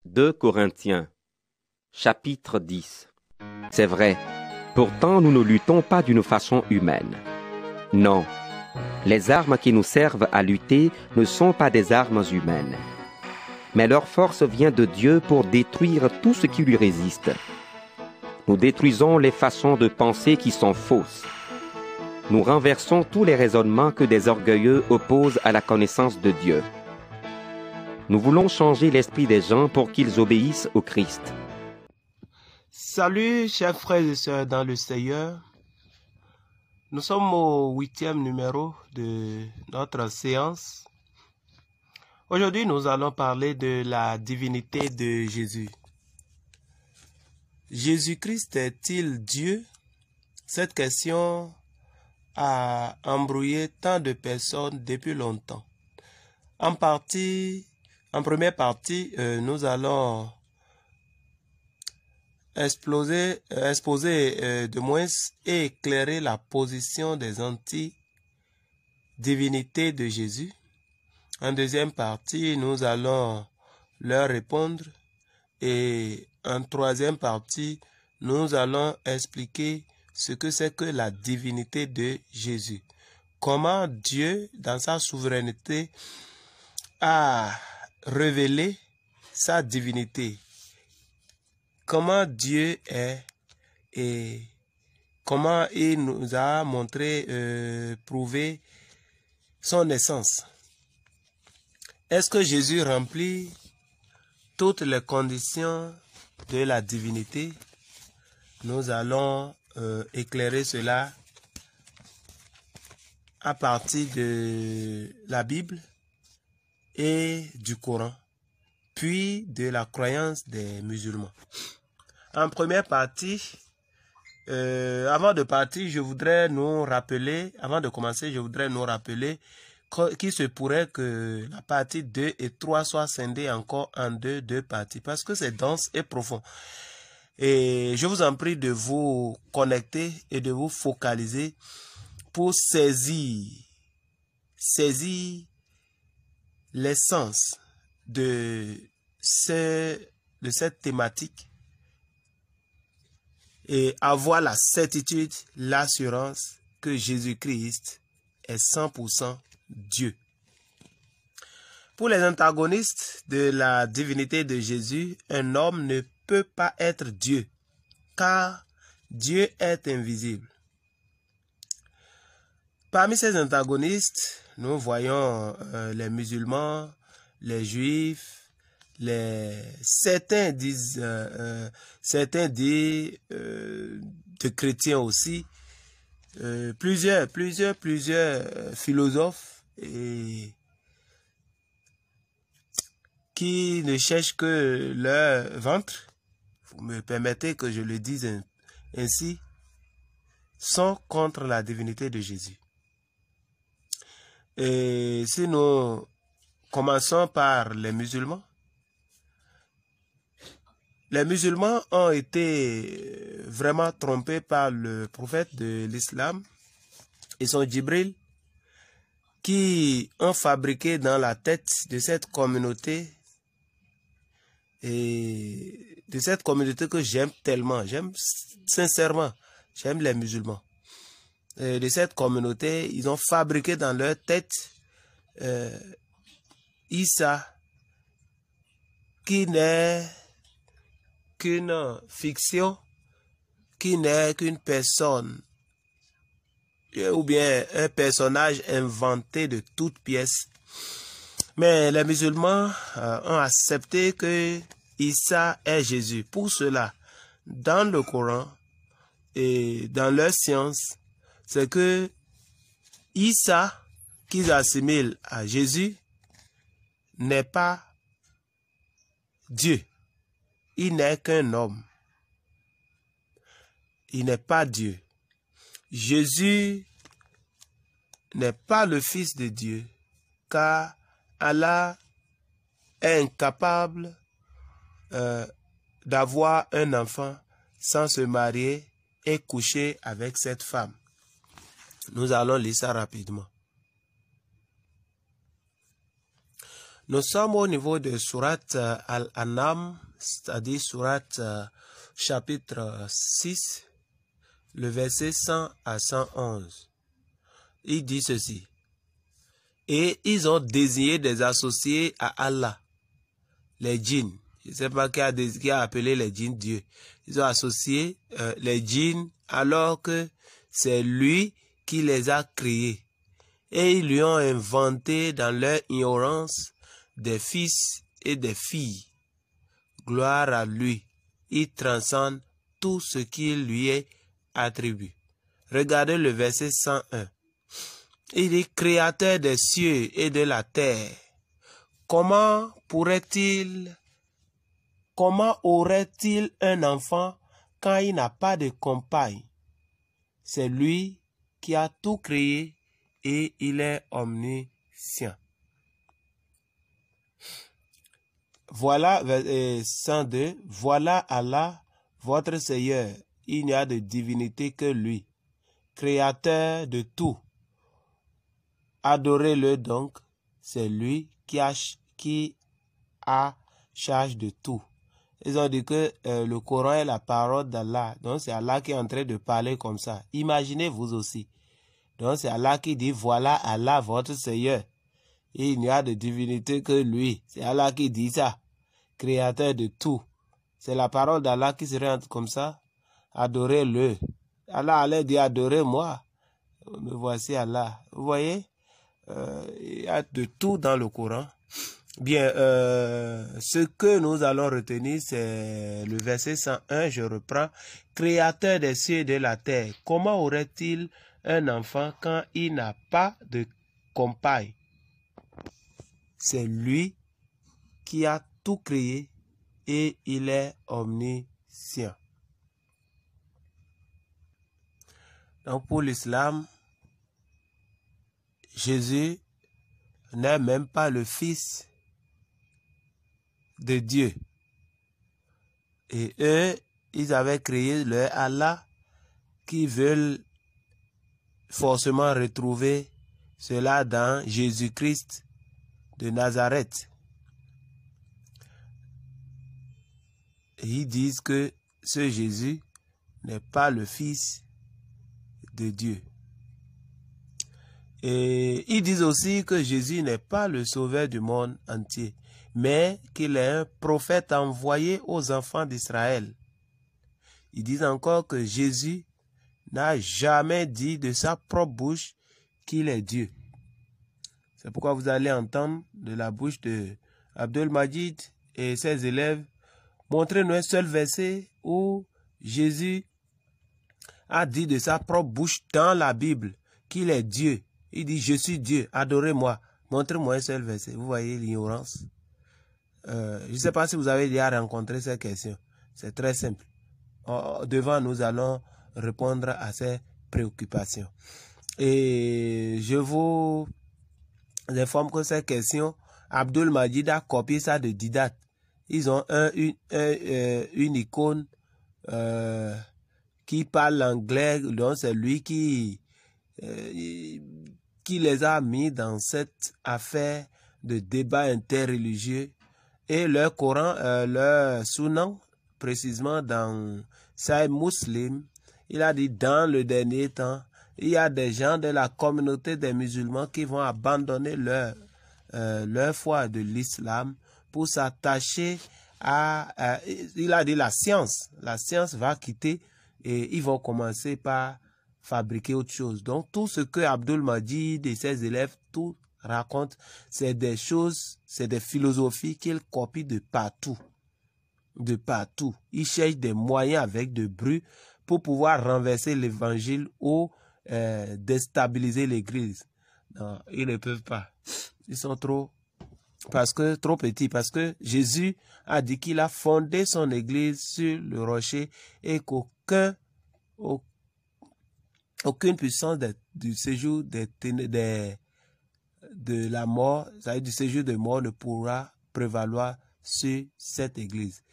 2 Corinthiens, chapitre 10. C'est vrai, pourtant nous ne luttons pas d'une façon humaine. Non, les armes qui nous servent à lutter ne sont pas des armes humaines. Mais leur force vient de Dieu pour détruire tout ce qui lui résiste. Nous détruisons les façons de penser qui sont fausses. Nous renversons tous les raisonnements que des orgueilleux opposent à la connaissance de Dieu. Nous voulons changer l'esprit des gens pour qu'ils obéissent au Christ. Salut, chers frères et sœurs dans le Seigneur. Nous sommes au 8e numéro de notre séance. Aujourd'hui, nous allons parler de la divinité de Jésus. Jésus-Christ est-il Dieu? Cette question a embrouillé tant de personnes depuis longtemps. En première partie, nous allons exposer de moins et éclairer la position des anti-divinités de Jésus. En deuxième partie, nous allons leur répondre et en troisième partie, nous allons expliquer ce que c'est que la divinité de Jésus. Comment Dieu, dans sa souveraineté, a révélé sa divinité. Comment Dieu est et comment il nous a montré, prouvé son essence. Est-ce que Jésus remplit toutes les conditions de la divinité? Nous allons éclairer cela à partir de la Bible et du Coran, puis de la croyance des musulmans. En première partie, avant de partir, je voudrais nous rappeler qu'il se pourrait que la partie 2 et 3 soient scindées encore en deux parties, parce que c'est dense et profond. Et je vous en prie de vous connecter et de vous focaliser pour saisir l'essence de cette thématique et avoir la certitude, l'assurance que Jésus-Christ est 100% Dieu. Pour les antagonistes de la divinité de Jésus, un homme ne peut pas être Dieu, car Dieu est invisible. Parmi ces antagonistes, nous voyons les musulmans, les juifs, certains disent de chrétiens aussi, plusieurs philosophes qui ne cherchent que leur ventre, vous me permettez que je le dise ainsi, sont contre la divinité de Jésus. Et si nous commençons par les musulmans ont été vraiment trompés par le prophète de l'islam et son Djibril, qui ont fabriqué dans la tête de cette communauté, et de cette communauté que j'aime tellement, sincèrement, j'aime les musulmans. Et de cette communauté, ils ont fabriqué dans leur tête Issa, qui n'est qu'une fiction, qui n'est qu'une personne, ou bien un personnage inventé de toutes pièces. Mais les musulmans ont accepté que Issa est Jésus. Pour cela, dans le Coran et dans leur science, c'est que Issa, qu'ils assimilent à Jésus, n'est pas Dieu. Il n'est qu'un homme. Il n'est pas Dieu. Jésus n'est pas le Fils de Dieu, car Allah est incapable d'avoir un enfant sans se marier et coucher avec cette femme. Nous allons lire ça rapidement. Nous sommes au niveau de Surat Al-An'am, c'est-à-dire Surat chapitre 6, le verset 100 à 111. Il dit ceci. Et ils ont désigné des associés à Allah, les djinns. Je ne sais pas qui a appelé les djinns Dieu. Ils ont associé les djinns alors que c'est lui qui les a créés. Et ils lui ont inventé dans leur ignorance des fils et des filles. Gloire à lui. Il transcende tout ce qui lui est attribué. Regardez le verset 101. Il est créateur des cieux et de la terre. Comment aurait-il un enfant quand il n'a pas de compagne? C'est lui qui a tout créé et il est omniscient. Voilà, 102. Voilà Allah, votre Seigneur. Il n'y a de divinité que lui, créateur de tout. Adorez-le donc, c'est lui qui a charge de tout. Ils ont dit que le Coran est la parole d'Allah. Donc c'est Allah qui est en train de parler comme ça. Imaginez vous aussi. Donc c'est Allah qui dit, voilà Allah votre Seigneur. Et il n'y a de divinité que lui. C'est Allah qui dit ça. Créateur de tout. C'est la parole d'Allah qui serait comme ça. Adorez-le. Allah allait dire, adorez-moi. Me voici Allah. Vous voyez? Il y a de tout dans le Coran. Bien, ce que nous allons retenir, c'est le verset 101, je reprends. Créateur des cieux et de la terre, comment aurait-il un enfant quand il n'a pas de compagne? C'est lui qui a tout créé et il est omniscient. Donc pour l'islam, Jésus n'est même pas le fils de Dieu. Et eux, ils avaient créé leur Allah qui veulent forcément retrouver cela dans Jésus-Christ de Nazareth. Et ils disent que ce Jésus n'est pas le fils de Dieu. Et ils disent aussi que Jésus n'est pas le sauveur du monde entier, mais qu'il est un prophète envoyé aux enfants d'Israël. Ils disent encore que Jésus n'a jamais dit de sa propre bouche qu'il est Dieu. C'est pourquoi vous allez entendre de la bouche de Abdul-Majid et ses élèves montrer-nous un seul verset où Jésus a dit de sa propre bouche dans la Bible qu'il est Dieu. Il dit, je suis Dieu, adorez-moi. Montrez-moi un seul verset. Vous voyez l'ignorance. Je ne sais pas si vous avez déjà rencontré ces questions. C'est très simple. Devant, nous allons répondre à ces préoccupations. Et je vous informe que ces questions, Abdul Majid a copié ça de Didat. Ils ont une icône qui parle anglais, donc c'est lui qui les a mis dans cette affaire de débat interreligieux. Et leur Coran, leur Sunan, précisément dans Sahih Muslim, il a dit dans le dernier temps, il y a des gens de la communauté des musulmans qui vont abandonner leur foi de l'islam pour s'attacher à, il a dit la science va quitter et ils vont commencer par fabriquer autre chose. Donc tout ce que Abdul Majid et ses élèves tout racontent, c'est des choses, c'est des philosophies qu'ils copient de partout. De partout. Ils cherchent des moyens avec de bruit pour pouvoir renverser l'évangile ou déstabiliser l'église. Non, ils ne peuvent pas. Ils sont trop petits. Parce que Jésus a dit qu'il a fondé son église sur le rocher et qu'aucune puissance du séjour de la mort, c'est-à-dire du séjour de mort, ne pourra prévaloir sur cette église.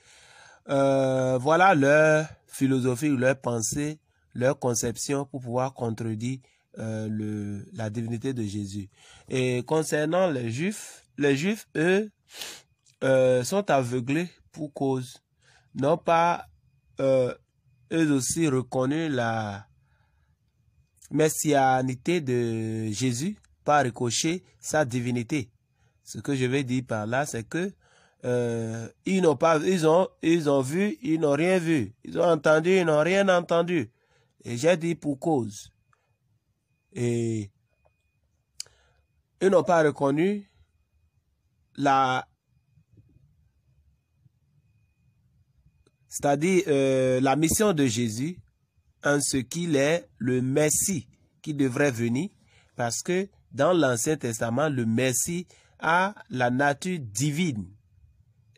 Voilà leur philosophie, leur pensée, leur conception pour pouvoir contredire la divinité de Jésus. Et concernant les Juifs, les Juifs, eux, sont aveuglés pour cause. N'ont pas, eux aussi, reconnu la messianité de Jésus par ricochet sa divinité. Ce que je vais dire par là, c'est que ils n'ont pas, ils ont vu, ils n'ont rien vu. Ils ont entendu, ils n'ont rien entendu. Et j'ai dit pour cause. Et ils n'ont pas reconnu c'est-à-dire la mission de Jésus en ce qu'il est le Messie qui devrait venir, parce que dans l'Ancien Testament, le Messie a la nature divine.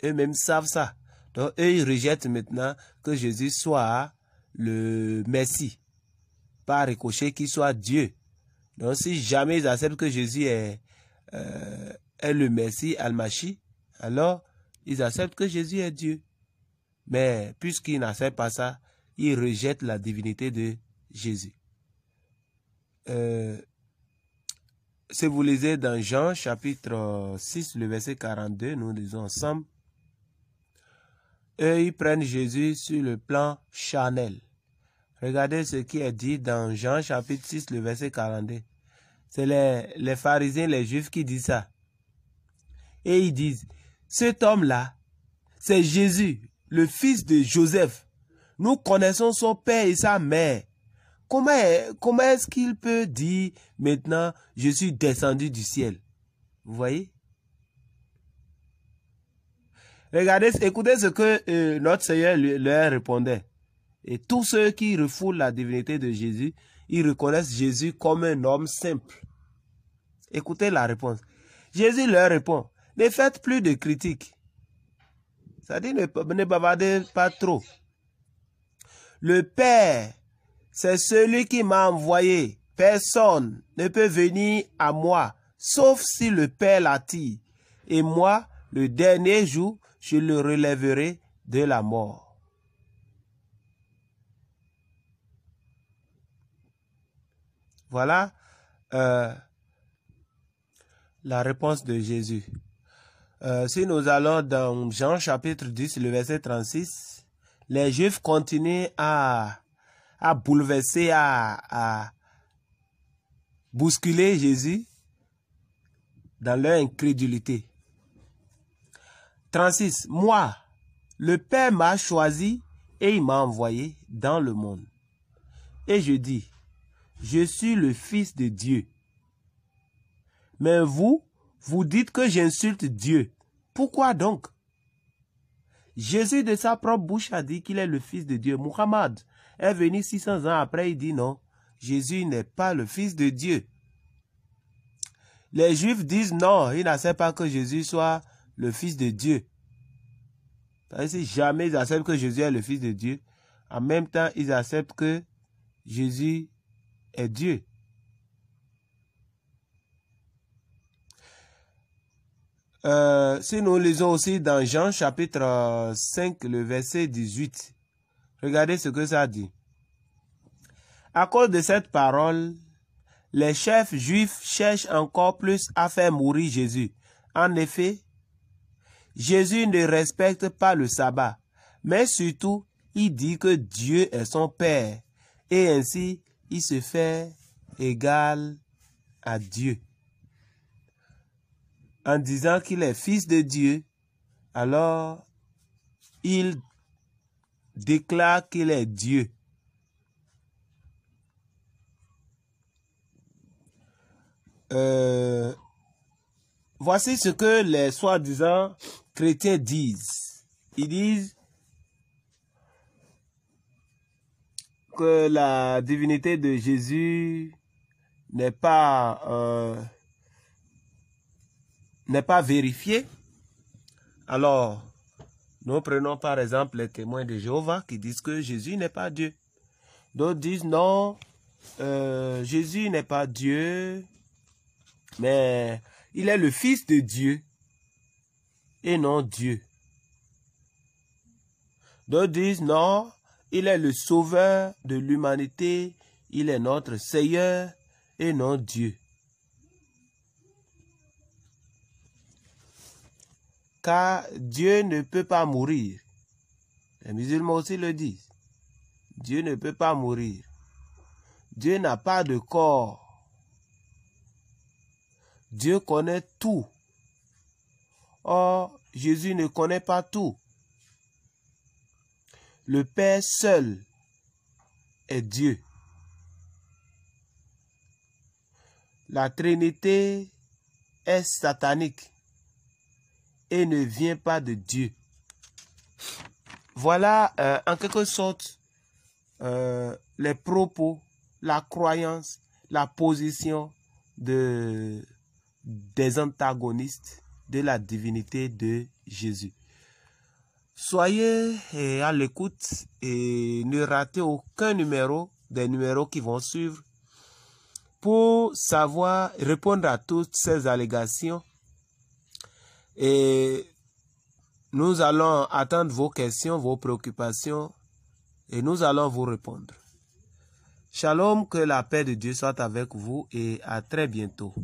Eux-mêmes savent ça. Donc, eux, ils rejettent maintenant que Jésus soit le Messie, par ricochet qu'il soit Dieu. Donc, si jamais ils acceptent que Jésus est le Messie, Al-Mashi, alors ils acceptent que Jésus est Dieu. Mais puisqu'ils n'acceptent pas ça, ils rejettent la divinité de Jésus. Si vous lisez dans Jean chapitre 6, le verset 42, nous lisons ensemble. Eux, ils prennent Jésus sur le plan charnel. Regardez ce qui est dit dans Jean chapitre 6, le verset 42. C'est les pharisiens, les juifs qui disent ça. Et ils disent, cet homme-là, c'est Jésus, le fils de Joseph. Nous connaissons son père et sa mère. Comment est-ce qu'il peut dire maintenant, je suis descendu du ciel? Vous voyez? Regardez, écoutez ce que notre Seigneur leur répondait. Et tous ceux qui refoulent la divinité de Jésus, ils reconnaissent Jésus comme un homme simple. Écoutez la réponse. Jésus leur répond, ne faites plus de critiques. C'est-à-dire, ne bavardez pas trop. Le Père, c'est celui qui m'a envoyé. Personne ne peut venir à moi, sauf si le Père l'attire. Et moi, le dernier jour, je le relèverai de la mort. Voilà la réponse de Jésus. Si nous allons dans Jean chapitre 10, le verset 36, les Juifs continuent à bouleverser, à bousculer Jésus dans leur incrédulité. 36. Moi, le Père m'a choisi et il m'a envoyé dans le monde. Et je dis, je suis le Fils de Dieu. Mais vous dites que j'insulte Dieu. Pourquoi donc? Jésus de sa propre bouche a dit qu'il est le Fils de Dieu. Muhammad est venu 600 ans après, il dit non, Jésus n'est pas le Fils de Dieu. Les Juifs disent non, ils n'acceptent pas que Jésus soit le Fils de Dieu. Si jamais ils acceptent que Jésus est le Fils de Dieu, en même temps, ils acceptent que Jésus est Dieu. Si nous lisons aussi dans Jean chapitre 5, le verset 18, regardez ce que ça dit. À cause de cette parole, les chefs juifs cherchent encore plus à faire mourir Jésus. En effet, Jésus ne respecte pas le sabbat, mais surtout, il dit que Dieu est son Père, et ainsi, il se fait égal à Dieu. En disant qu'il est fils de Dieu, alors, il déclare qu'il est Dieu. Voici ce que les soi-disant chrétiens disent. Ils disent que la divinité de Jésus n'est pas vérifiée. Alors, nous prenons par exemple les témoins de Jéhovah qui disent que Jésus n'est pas Dieu. D'autres disent non, Jésus n'est pas Dieu, mais il est le Fils de Dieu et non Dieu. D'autres disent non, il est le sauveur de l'humanité, il est notre Seigneur et non Dieu. car Dieu ne peut pas mourir. Les musulmans aussi le disent. Dieu ne peut pas mourir. Dieu n'a pas de corps. Dieu connaît tout. Or, Jésus ne connaît pas tout. Le Père seul est Dieu. La Trinité est satanique et ne vient pas de Dieu. Voilà en quelque sorte les propos, la croyance, la position des antagonistes de la divinité de Jésus. Soyez à l'écoute et ne ratez aucun numéro des numéros qui vont suivre pour savoir répondre à toutes ces allégations. Et nous allons attendre vos questions, vos préoccupations et nous allons vous répondre. Shalom, que la paix de Dieu soit avec vous et à très bientôt.